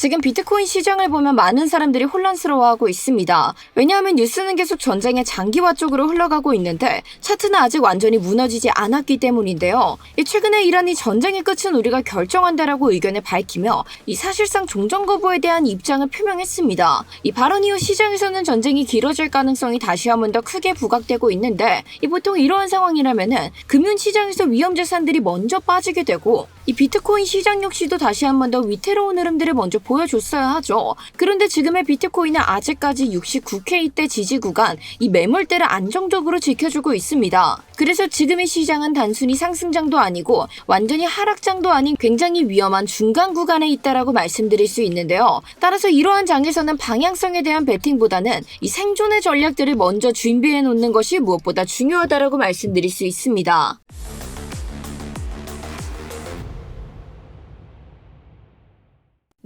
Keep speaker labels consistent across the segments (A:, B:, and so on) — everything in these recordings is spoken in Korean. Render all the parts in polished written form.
A: 지금 비트코인 시장을 보면 많은 사람들이 혼란스러워하고 있습니다. 왜냐하면 뉴스는 계속 전쟁의 장기화 쪽으로 흘러가고 있는데 차트는 아직 완전히 무너지지 않았기 때문인데요. 최근에 이란이 전쟁의 끝은 우리가 결정한다라고 의견을 밝히며 이 사실상 종전 거부에 대한 입장을 표명했습니다. 이 발언 이후 시장에서는 전쟁이 길어질 가능성이 다시 한번 더 크게 부각되고 있는데 보통 이러한 상황이라면은 금융시장에서 위험자산들이 먼저 빠지게 되고 이 비트코인 시장 역시도 다시 한번 더 위태로운 흐름들을 먼저 보여줬어야 하죠. 그런데 지금의 비트코인은 아직까지 69K대 지지 구간, 이 매물대를 안정적으로 지켜주고 있습니다. 그래서 지금의 시장은 단순히 상승장도 아니고 완전히 하락장도 아닌 굉장히 위험한 중간 구간에 있다라고 말씀드릴 수 있는데요. 따라서 이러한 장에서는 방향성에 대한 베팅보다는 이 생존의 전략들을 먼저 준비해 놓는 것이 무엇보다 중요하다라고 말씀드릴 수 있습니다.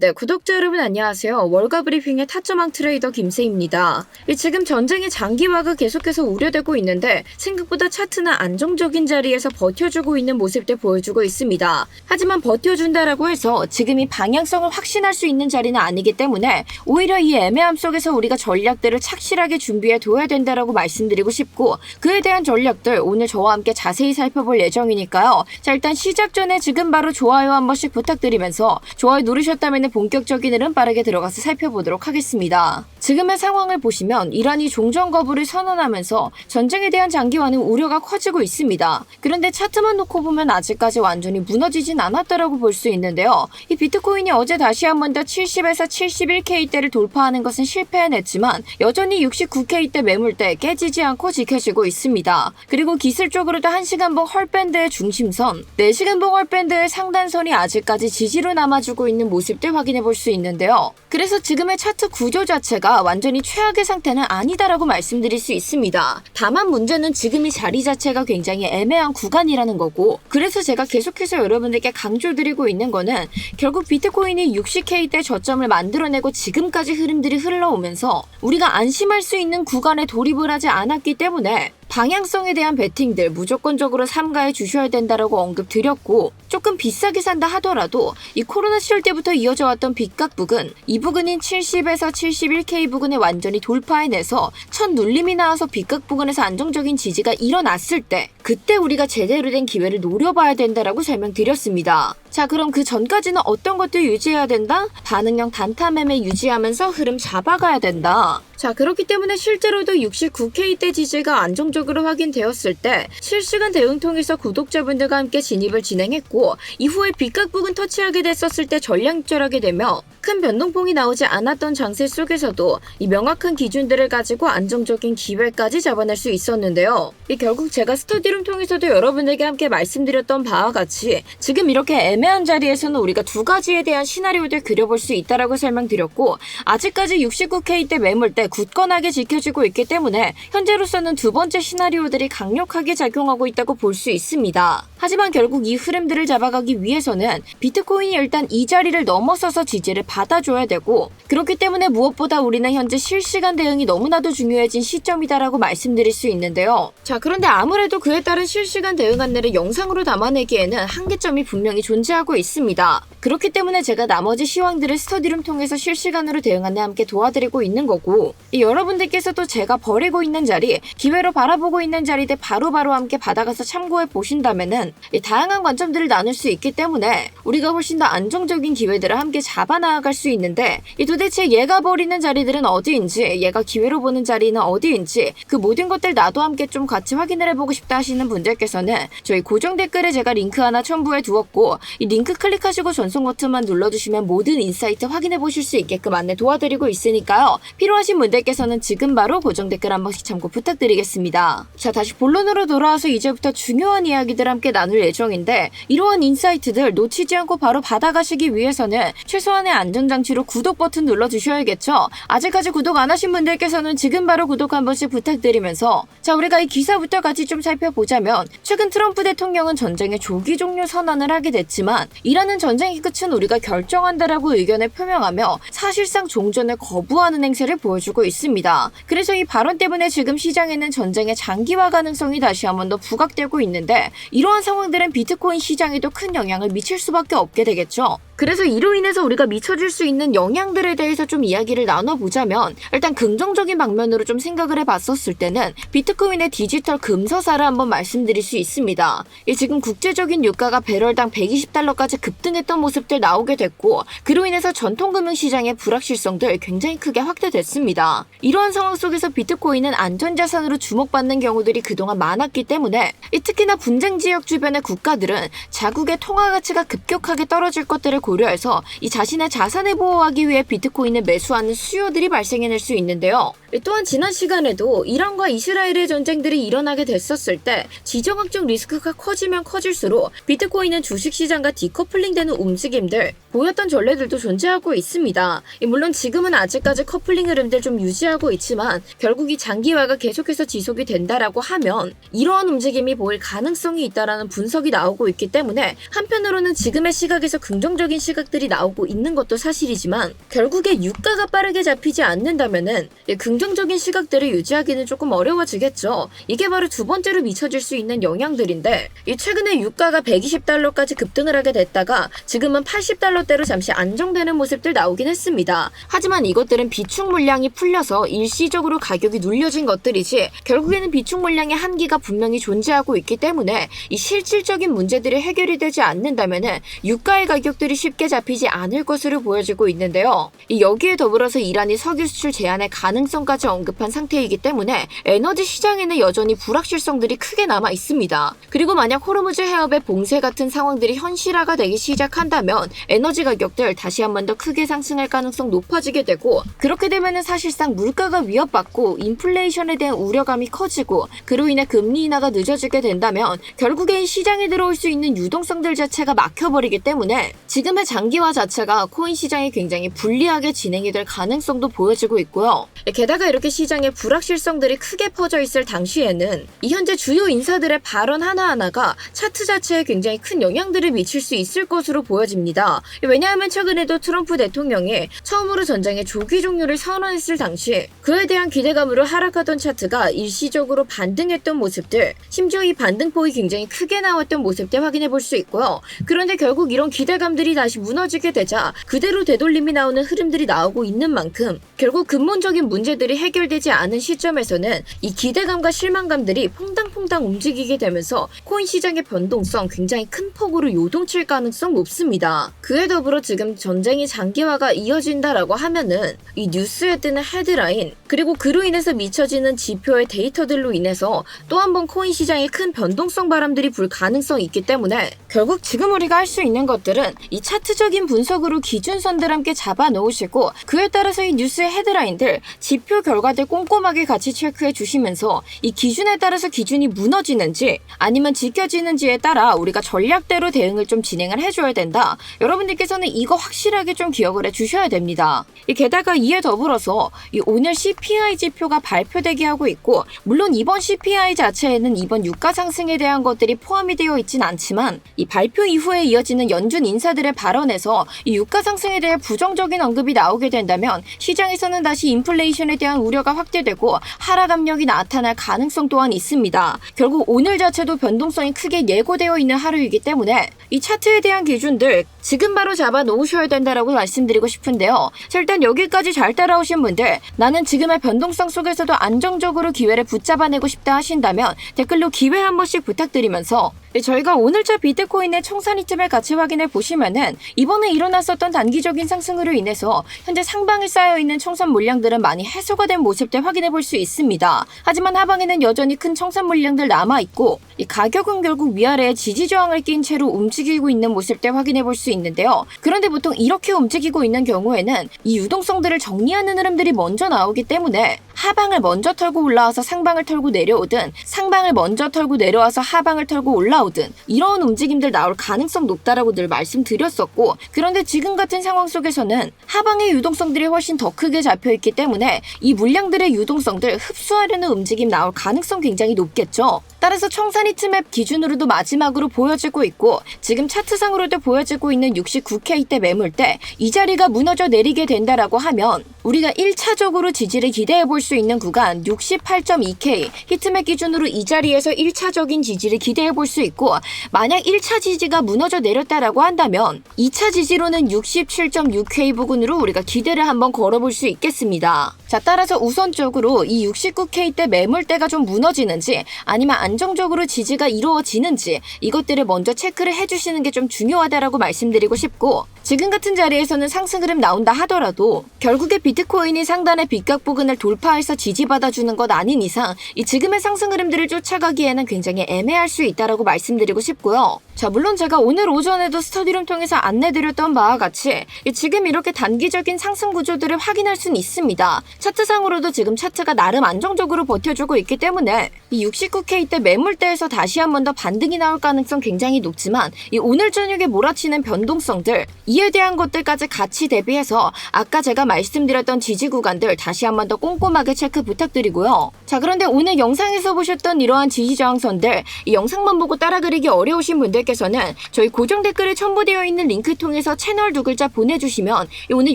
A: 네, 구독자 여러분 안녕하세요. 월가 브리핑의 타점왕 트레이더 김세입니다. 지금 전쟁의 장기화가 계속해서 우려되고 있는데 생각보다 차트는 안정적인 자리에서 버텨주고 있는 모습들 보여주고 있습니다. 하지만 버텨준다라고 해서 지금 이 방향성을 확신할 수 있는 자리는 아니기 때문에 오히려 이 애매함 속에서 우리가 전략들을 착실하게 준비해 둬야 된다라고 말씀드리고 싶고 그에 대한 전략들 오늘 저와 함께 자세히 살펴볼 예정이니까요. 자, 일단 시작 전에 지금 바로 좋아요 한 번씩 부탁드리면서 좋아요 누르셨다면 본격적인 흐름 빠르게 들어가서 살펴보도록 하겠습니다. 지금의 상황을 보시면 이란이 종전 거부를 선언하면서 전쟁에 대한 장기화는 우려가 커지고 있습니다. 그런데 차트만 놓고 보면 아직까지 완전히 무너지진 않았다라고 볼 수 있는데요. 이 비트코인이 어제 다시 한번 더 70에서 71K대를 돌파하는 것은 실패해냈지만 여전히 69K대 매물대 깨지지 않고 지켜지고 있습니다. 그리고 기술적으로도 1시간봉 헐밴드의 중심선, 4시간봉 헐밴드의 상단선이 아직까지 지지로 남아주고 있는 모습들 확인해 볼 수 있는데요. 그래서 지금의 차트 구조 자체가 완전히 최악의 상태는 아니다라고 말씀드릴 수 있습니다. 다만 문제는 지금 이 자리 자체가 굉장히 애매한 구간이라는 거고 그래서 제가 계속해서 여러분들께 강조드리고 있는 거는 결국 비트코인이 60K대 저점을 만들어내고 지금까지 흐름들이 흘러오면서 우리가 안심할 수 있는 구간에 돌입을 하지 않았기 때문에 방향성에 대한 베팅들 무조건적으로 삼가해 주셔야 된다라고 언급드렸고 조금 비싸게 산다 하더라도 이 코로나 시절 때부터 이어져 왔던 빚값 부근, 이 부근인 70에서 71K 부근에 완전히 돌파해내서 첫 눌림이 나와서 빚값 부근에서 안정적인 지지가 일어났을 때 그때 우리가 제대로 된 기회를 노려봐야 된다라고 설명드렸습니다. 자, 그럼 그 전까지는 어떤 것들 유지해야 된다? 반응형 단타 매매 유지하면서 흐름 잡아가야 된다. 자, 그렇기 때문에 실제로도 69K대 지지가 안정적으로 확인되었을 때 실시간 대응 통해서 구독자분들과 함께 진입을 진행했고 이후에 빚값 부근 터치하게 됐었을 때 전략절하게 되며 큰 변동폭이 나오지 않았던 장세 속에서도 이 명확한 기준들을 가지고 안정적인 기회까지 잡아낼 수 있었는데요. 결국 제가 스터디룸 통해서도 여러분들께 함께 말씀드렸던 바와 같이 지금 이렇게 애매한 자리에서는 우리가 두 가지에 대한 시나리오들 그려볼 수 있다라고 설명드렸고 아직까지 69K대 매물대 굳건하게 지켜지고 있기 때문에 현재로서는 두 번째 시나리오들이 강력하게 작용하고 있다고 볼 수 있습니다. 하지만 결국 이 흐름들을 잡아가기 위해서는 비트코인이 일단 이 자리를 넘어서서 지지를 받아줘야 되고 그렇기 때문에 무엇보다 우리는 현재 실시간 대응이 너무나도 중요해진 시점이다라고 말씀드릴 수 있는데요. 자, 그런데 아무래도 그에 따른 실시간 대응 안내를 영상으로 담아내기에는 한계점이 분명히 존재하고 있습니다. 그렇기 때문에 제가 나머지 시황들을 스터디룸 통해서 실시간으로 대응 안내 함께 도와드리고 있는 거고 여러분들께서도 제가 버리고 있는 자리, 기회로 바라보고 있는 자리들 바로바로 함께 받아가서 참고해 보신다면은 다양한 관점들을 나눌 수 있기 때문에 우리가 훨씬 더 안정적인 기회들을 함께 잡아나갈 수 있는데 도대체 얘가 버리는 자리들은 어디인지 얘가 기회로 보는 자리는 어디인지 그 모든 것들 나도 함께 좀 같이 확인을 해보고 싶다 하시는 분들께서는 저희 고정 댓글에 제가 링크 하나 첨부해 두었고 이 링크 클릭하시고 전송 버튼만 눌러주시면 모든 인사이트 확인해 보실 수 있게끔 안내 도와드리고 있으니까요. 필요하신 분들께서는 지금 바로 고정 댓글 한 번씩 참고 부탁드리겠습니다. 자, 다시 본론으로 돌아와서 이제부터 중요한 이야기들 함께 나눌 예정인데 이러한 인사이트들 놓치지 않고 바로 받아가시기 위해서는 최소한의 안전장치로 구독 버튼 눌러주셔야겠죠. 아직까지 구독 안 하신 분들께서는 지금 바로 구독 한 번씩 부탁드리면서 자, 우리가 이 기사부터 같이 좀 살펴보자면 최근 트럼프 대통령은 전쟁의 조기 종료 선언을 하게 됐지만 이라는 전쟁의 끝은 우리가 결정한다라고 의견을 표명하며 사실상 종전을 거부하는 행세를 보여주고 있습니다. 그래서 이 발언 때문에 지금 시장에는 전쟁의 장기화 가능성이 다시 한번 더 부각되고 있는데 이러한 상황들은 비트코인 시장에도 큰 영향을 미칠 수밖에 없게 되겠죠. 그래서 이로 인해서 우리가 미쳐질 수 있는 영향들에 대해서 좀 이야기를 나눠보자면, 일단 긍정적인 방면으로 좀 생각을 해봤었을 때는 비트코인의 디지털 금서사를 한번 말씀드릴 수 있습니다. 지금 국제적인 유가가 배럴당 120달러까지 급등했던 모습들 나오게 됐고, 그로 인해서 전통금융시장의 불확실성들 굉장히 크게 확대됐습니다. 이러한 상황 속에서 비트코인은 안전자산으로 주목받는 경우들이 그동안 많았기 때문에, 특히나 분쟁 지역 주변의 국가들은 자국의 통화 가치가 급격하게 떨어질 것들을 고려해서 이 자신의 자산을 보호하기 위해 비트코인을 매수하는 수요들이 발생해낼 수 있는데요. 또한 지난 시간에도 이란과 이스라엘의 전쟁들이 일어나게 됐었을 때 지정학적 리스크가 커지면 커질수록 비트코인은 주식시장과 디커플링되는 움직임들 보였던 전례들도 존재하고 있습니다. 물론 지금은 아직까지 커플링 흐름들 좀 유지하고 있지만 결국 이 장기화가 계속해서 지속이 된다라고 하면 이러한 움직임이 보일 가능성이 있다라는 분석이 나오고 있기 때문에, 한편으로는 지금의 시각에서 긍정적인 시각들이 나오고 있는 것도 사실이지만 결국에 유가가 빠르게 잡히지 않는다면은 긍정적인 시각들을 유지하기는 조금 어려워지겠죠. 이게 바로 두 번째로 미쳐질 수 있는 영향들인데, 최근에 유가가 120달러까지 급등을 하게 됐다가 지금은 80달러대로 잠시 안정되는 모습들 나오긴 했습니다. 하지만 이것들은 비축 물량이 풀려서 일시적으로 가격이 눌려진 것들이지, 결국에는 비축 물량의 한계가 분명히 존재하고 있기 때문에 이 실질적인 문제들이 해결이 되지 않는다면은 유가의 가격들이 쉽게 잡히지 않을 것으로 보여지고 있는데요. 여기에 더불어서 이란이 석유 수출 제한의 가능성까지 언급한 상태이기 때문에 에너지 시장에는 여전히 불확실성들이 크게 남아 있습니다. 그리고 만약 호르무즈 해협의 봉쇄 같은 상황들이 현실화가 되기 시작한다면 에너지 가격들 다시 한 번 더 크게 상승할 가능성 높아지게 되고, 그렇게 되면은 사실상 물가가 위협받고 인플레이션에 대한 우려감이 커지고, 그로 인해 금리 인하가 늦어지게 된다면 결국에 이 시장에 들어올 수 있는 유동성들 자체가 막혀버리기 때문에 지금의 장기화 자체가 코인 시장이 굉장히 불리하게 진행이 될 가능성도 보여지고 있고요. 게다가 이렇게 시장에 불확실성들이 크게 퍼져 있을 당시에는 이 현재 주요 인사들의 발언 하나하나가 차트 자체에 굉장히 큰 영향들을 미칠 수 있을 것으로 보여집니다. 왜냐하면 최근에도 트럼프 대통령이 처음으로 전쟁의 조기 종료를 선언했을 당시 그에 대한 기대감으로 하락하던 차트가 일시적으로 반등했던 모습들, 심지어 이 반등폭이 굉장히 크게 나왔던 모습들 확인해 볼 수 있고요. 그런데 결국 이런 기대감들이 다시 무너지게 되자 그대로 되돌림이 나오는 흐름들이 나오고 있는 만큼 결국 근본적인 문제들이 해결되지 않은 시점에서는 이 기대감과 실망감들이 퐁당퐁당 움직이게 되면서 코인 시장의 변동성 굉장히 큰 폭으로 요동칠 가능성 높습니다. 그에 더불어 지금 전쟁이 장기화가 이어진다라고 하면은 이 뉴스에 뜨는 헤드라인, 그리고 그로 인해서 미쳐지는 지표의 데이터들로 인해서 또 한 번 코인 시장에 큰 변동성 바람들이 불 가능성이 있기 때문에 결국 지금 우리가 할 수 있는 것들은 이 차트적인 분석으로 기준선들 함께 잡아 놓으시고, 그에 따라서 이 뉴스의 헤드라인들, 지표 결과들 꼼꼼하게 같이 체크해 주시면서 이 기준에 따라서 기준이 무너지는지 아니면 지켜지는지에 따라 우리가 전략대로 대응을 좀 진행을 해줘야 된다. 여러분들께서는 이거 확실하게 좀 기억을 해 주셔야 됩니다. 게다가 이에 더불어서 이 오늘 CPI 지표가 발표되게 하고 있고, 물론 이번 CPI 자체에는 이번 유가 상승에 대한 것들이 포함이 되어 있진 않지만 이 발표 이후에 이어지는 연준 인사들의 발언에서 이 유가 상승에 대해 부정적인 언급이 나오게 된다면 시장에서는 다시 인플레이션에 대한 우려가 확대되고 하락 압력이 나타날 가능성 또한 있습니다. 결국 오늘 자체도 변동성이 크게 예고되어 있는 하루이기 때문에 이 차트에 대한 기준들 지금 바로 잡아 놓으셔야 된다라고 말씀드리고 싶은데요. 자, 일단 여기까지 잘 따라오신 분들, 나는 지금의 변동성 속에서도 안정적으로 기회를 붙잡아내고 싶다 하신다면 댓글로 기회 한 번씩 부탁드리면서, 저희가 오늘자 비트코인의 청산 이점을 같이 확인해 보시면은 이번에 일어났었던 단기적인 상승으로 인해서 현재 상방에 쌓여있는 청산 물량들은 많이 해소가 된 모습들 확인해 볼 수 있습니다. 하지만 하방에는 여전히 큰 청산 물량들 남아있고, 이 가격은 결국 위아래에 지지 저항을 낀 채로 움직이고 있는 모습들 확인해 볼 수 있는데요. 그런데 보통 이렇게 움직이고 있는 경우에는 이 유동성들을 정리하는 흐름들이 먼저 나오기 때문에 하방을 먼저 털고 올라와서 상방을 털고 내려오든, 상방을 먼저 털고 내려와서 하방을 털고 올라오든 이런 움직임들 나올 가능성 높다라고 늘 말씀드렸었고, 그런데 지금 같은 상황 속에서는 하방의 유동성들이 훨씬 더 크게 잡혀있기 때문에 이 물량들의 유동성들 흡수하려는 움직임 나올 가능성 굉장히 높겠죠. 따라서 청산 히트맵 기준으로도 마지막으로 보여지고 있고, 지금 차트상으로도 보여지고 있는 69K대 매물대, 이 자리가 무너져 내리게 된다라고 하면 우리가 1차적으로 지지를 기대해 볼 수 있는 구간 68.2K 히트맵 기준으로 이 자리에서 1차적인 지지를 기대해 볼 수 있고, 만약 1차 지지가 무너져 내렸다라고 한다면 2차 지지로는 67.6K 부근으로 우리가 기대를 한번 걸어볼 수 있겠습니다. 자, 따라서 우선적으로 이 69K대 매물대가 좀 무너지는지 아니면 안정적으로 지지가 이루어지는지 이것들을 먼저 체크를 해주시는 게 좀 중요하다라고 말씀드리고 싶고, 지금 같은 자리에서는 상승 흐름 나온다 하더라도 결국에 비트코인이 상단의 빗각 부근을 돌파해서 지지받아주는 것 아닌 이상 이 지금의 상승 흐름들을 쫓아가기에는 굉장히 애매할 수 있다라고 말씀드리고 싶고요. 자, 물론 제가 오늘 오전에도 스터디룸 통해서 안내드렸던 바와 같이 지금 이렇게 단기적인 상승 구조들을 확인할 수는 있습니다. 차트상으로도 지금 차트가 나름 안정적으로 버텨주고 있기 때문에 이 69K대 매물대에서 다시 한 번 더 반등이 나올 가능성 굉장히 높지만, 이 오늘 저녁에 몰아치는 변동성들, 이에 대한 것들까지 같이 대비해서 아까 제가 말씀드렸던 지지 구간들 다시 한 번 더 꼼꼼하게 체크 부탁드리고요. 자, 그런데 오늘 영상에서 보셨던 이러한 지지 저항선들, 이 영상만 보고 따라 그리기 어려우신 분들께서는 저희 고정 댓글에 첨부되어 있는 링크 통해서 채널 두 글자 보내주시면 오늘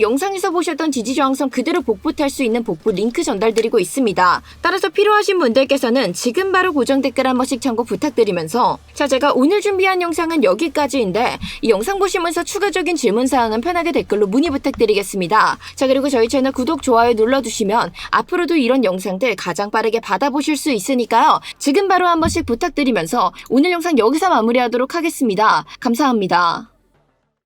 A: 영상에서 보셨던 지지 저항선 그대로 복붙할 수 있는 복붙 링크 전달드리고 있습니다. 따라서 필요하신 분들께서는 지금 바로 고정 댓글 한 번씩 참고 부탁드리면서, 자, 제가 오늘 준비한 영상은 여기까지인데 이 영상 보시면서 추가적인 질문사항은 편하게 댓글로 문의 부탁드리겠습니다. 자, 그리고 저희 채널 구독, 좋아요 눌러주시면 앞으로도 이런 영상들 가장 빠르게 받아보실 수 있으니까요. 지금 바로 한 번씩 부탁드리면서 오늘 영상 여기서 마무리하도록 하겠습니다. 감사합니다.